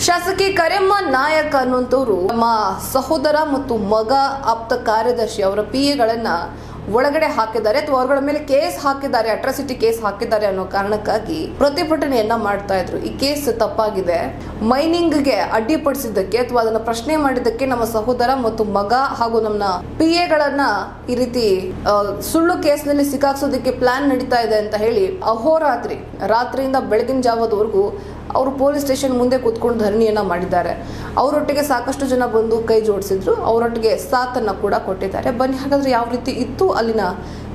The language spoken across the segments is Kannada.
ಶಾಸಕಿ ಕರೆಮ್ಮ ನಾಯಕ್ ಅನ್ನುವಂಥವ್ರು ನಮ್ಮ ಸಹೋದರ ಮತ್ತು ಮಗ ಆಪ್ತ ಕಾರ್ಯದರ್ಶಿ ಅವರ ಪಿಎಗಳನ್ನ ಒಳಗಡೆ ಹಾಕಿದ್ದಾರೆ ಅಥವಾ ಅವರುಗಳ ಮೇಲೆ ಕೇಸ್ ಹಾಕಿದ್ದಾರೆ, ಅಟ್ರಾಸಿಟಿ ಕೇಸ್ ಹಾಕಿದ್ದಾರೆ ಅನ್ನೋ ಕಾರಣಕ್ಕಾಗಿ ಪ್ರತಿಭಟನೆಯನ್ನ ಮಾಡ್ತಾ ಇದ್ರು. ಈ ಕೇಸ್ ತಪ್ಪಾಗಿದೆ, ಮೈನಿಂಗ್ಗೆ ಅಡ್ಡಿಪಡಿಸಿದ್ದಕ್ಕೆ ಅಥವಾ ಅದನ್ನ ಪ್ರಶ್ನೆ ಮಾಡಿದ್ದಕ್ಕೆ ನಮ್ಮ ಸಹೋದರ ಮತ್ತು ಮಗ ಹಾಗೂ ನಮ್ಮ ಪಿಎಗಳನ್ನ ಈ ರೀತಿ ಸುಳ್ಳು ಕೇಸ್ನಲ್ಲಿ ಸಿಕ್ಕಾಕ್ಸೋದಕ್ಕೆ ಪ್ಲಾನ್ ನಡೀತಾ ಇದೆ ಅಂತ ಹೇಳಿ ರಾತ್ರಿಯಿಂದ ಬೆಳಗಿನ ಜಾವದವರೆಗೂ ಅವರು ಪೊಲೀಸ್ ಸ್ಟೇಷನ್ ಮುಂದೆ ಕೂತ್ಕೊಂಡು ಧರಣಿಯನ್ನ ಮಾಡಿದ್ದಾರೆ. ಅವರೊಟ್ಟಿಗೆ ಸಾಕಷ್ಟು ಜನ ಬಂದು ಕೈ ಜೋಡಿಸಿದ್ರು, ಅವರೊಟ್ಟಿಗೆ ಸಾಥನ್ನ ಕೂಡ ಕೊಟ್ಟಿದ್ದಾರೆ. ಬನ್ನಿ ಹಾಗಾದ್ರೆ ಯಾವ ರೀತಿ ಇತ್ತು ಅಲ್ಲಿನ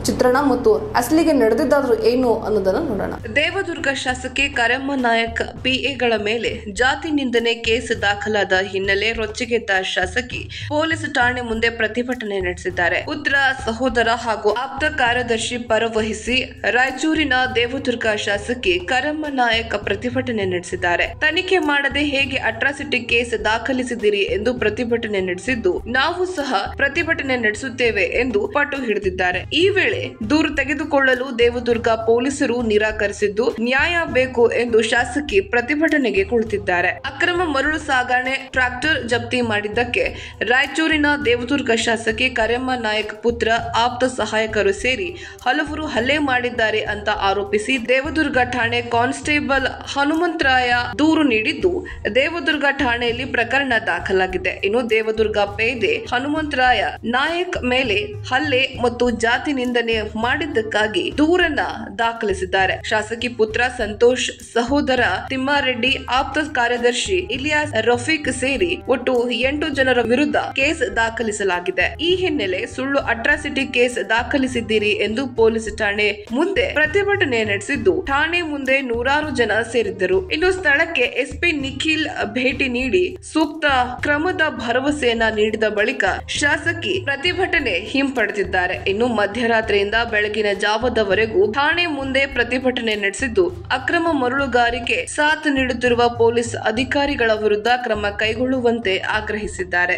ಚಿತ್ರಣ ಮತ್ತು ಅಸಲಿಗೆ ನಡೆದಿದ್ದಾದ್ರೂ ಏನು ಅನ್ನೋದನ್ನ ನೋಡೋಣ. ದೇವದುರ್ಗ ಶಾಸಕಿ ಕರೆಮ್ಮ ನಾಯಕ್ ಪಿಎಗಳ ಮೇಲೆ ಜಾತಿ ನಿಂದನೆ ಕೇಸ್ ದಾಖಲಾದ ಹಿನ್ನೆಲೆ ರೊಚ್ಚಿಗೆದ್ದ ಶಾಸಕಿ ಪೊಲೀಸ್ ಠಾಣೆ ಮುಂದೆ ಪ್ರತಿಭಟನೆ ನಡೆಸಿದ್ದಾರೆ. ಪುತ್ರ, ಸಹೋದರ ಹಾಗೂ ಆಪ್ತ ಕಾರ್ಯದರ್ಶಿ ಪರವಹಿಸಿ ರಾಯಚೂರಿನ ದೇವದುರ್ಗ ಶಾಸಕಿ ಕರೆಮ್ಮ ನಾಯಕ್ ಪ್ರತಿಭಟನೆ ನಡೆಸಿದ್ದಾರೆ. ತನಿಖೆ ಮಾಡದೆ ಹೇಗೆ ಅಟ್ರಾಸಿಟಿ ಕೇಸ್ ದಾಖಲಿಸಿದಿರಿ ಎಂದು ಪ್ರತಿಭಟನೆ ನಡೆಸಿದ್ದು, ನಾವು ಸಹ ಪ್ರತಿಭಟನೆ ನಡೆಸುತ್ತೇವೆ ಎಂದು ಪಟ್ಟು ಹಿಡಿದಿದ್ದಾರೆ. ಈ ವೇಳೆ ದೂರು ತೆಗೆದುಕೊಳ್ಳಲು ದೇವದುರ್ಗ ಪೊಲೀಸರು ನಿರಾಕರಿಸಿದ್ದು, ನ್ಯಾಯ ಬೇಕು ಎಂದು ಶಾಸಕಿ ಪ್ರತಿಭಟನೆಗೆ ಕುಳಿತಿದ್ದಾರೆ. ಅಕ್ರಮ ಮರಳು ಸಾಗಣೆ ಟ್ರ್ಯಾಕ್ಟರ್ ಜಪ್ತಿ ಮಾಡಿದ್ದಕ್ಕೆ ರಾಯಚೂರಿನ ದೇವದುರ್ಗ ಶಾಸಕಿ ಕರೆಮ್ಮ ನಾಯಕ್ ಪುತ್ರ, ಆಪ್ತ ಸಹಾಯಕರು ಸೇರಿ ಹಲವರು ಹಲ್ಲೆ ಮಾಡಿದ್ದಾರೆ ಅಂತ ಆರೋಪಿಸಿ ದೇವದುರ್ಗ ಠಾಣೆ ಕಾನ್ಸ್ಟೇಬಲ್ ಹನುಮಂತರಾಯ ದೂರು ನೀಡಿದ್ದು, ದೇವದುರ್ಗ ಠಾಣೆಯಲ್ಲಿ ಪ್ರಕರಣ ದಾಖಲಾಗಿದೆ. ಇನ್ನು ದೇವದುರ್ಗ ಪೇದೆ ಹನುಮಂತರಾಯ ನಾಯಕ್ ಮೇಲೆ ಹಲ್ಲೆ ಮತ್ತು ಜಾತಿ ನಿಂದನೆ ಮಾಡಿದ್ದಕ್ಕಾಗಿ ದೂರನ್ನ ದಾಖಲಿಸಿದ್ದಾರೆ. ಶಾಸಕಿ ಪುತ್ರ ಸಂತೋಷ್, ಸಹೋದರ ತಿಮ್ಮಾರೆಡ್ಡಿ, ಆಪ್ತ ಕಾರ್ಯದರ್ಶಿ ಇಲಿಯಾಸ್, ರಫೀಕ್ ಸೇರಿ ಒಟ್ಟು 8 ಜನರ ವಿರುದ್ಧ ಕೇಸ್ ದಾಖಲಿಸಲಾಗಿದೆ. ಈ ಹಿನ್ನೆಲೆ ಸುಳ್ಳು ಅಟ್ರಾಸಿಟಿ ಕೇಸ್ ದಾಖಲಿಸಿದ್ದೀರಿ ಎಂದು ಪೊಲೀಸ್ ಠಾಣೆ ಮುಂದೆ ಪ್ರತಿಭಟನೆ ನಡೆಸಿದ್ದು, ಠಾಣೆ ಮುಂದೆ ನೂರಾರು ಜನ ಸೇರಿದ್ದರು. ಇನ್ನು ಸ್ಥಳಕ್ಕೆ ಎಸ್ಪಿ ನಿಖಿಲ್ ಭೇಟಿ ನೀಡಿ ಸೂಕ್ತ ಕ್ರಮದ ಭರವಸೆಯನ್ನ ನೀಡಿದ ಬಳಿಕ ಶಾಸಕಿ ಪ್ರತಿಭಟನೆ ಹಿಂಪಡೆದಿದ್ದಾರೆ. ಇನ್ನು ಮಧ್ಯರಾತ್ರಿಯಿಂದ ಬೆಳಗಿನ ಜಾವದವರೆಗೂ ಠಾಣೆ ಮುಂದೆ ಪ್ರತಿಭಟನೆ ನಡೆಸಿದ್ದು, ಅಕ್ರಮ ಮರಳುಗಾರಿಕೆ ಸಾಥ್ ನೀಡುತ್ತಿರುವ ಪೊಲೀಸ್ ಅಧಿಕಾರಿಗಳ ವಿರುದ್ಧ ಕ್ರಮ ಕೈಗೊಳ್ಳುವಂತೆ ಆಗ್ರಹಿಸಿದ್ದಾರೆ.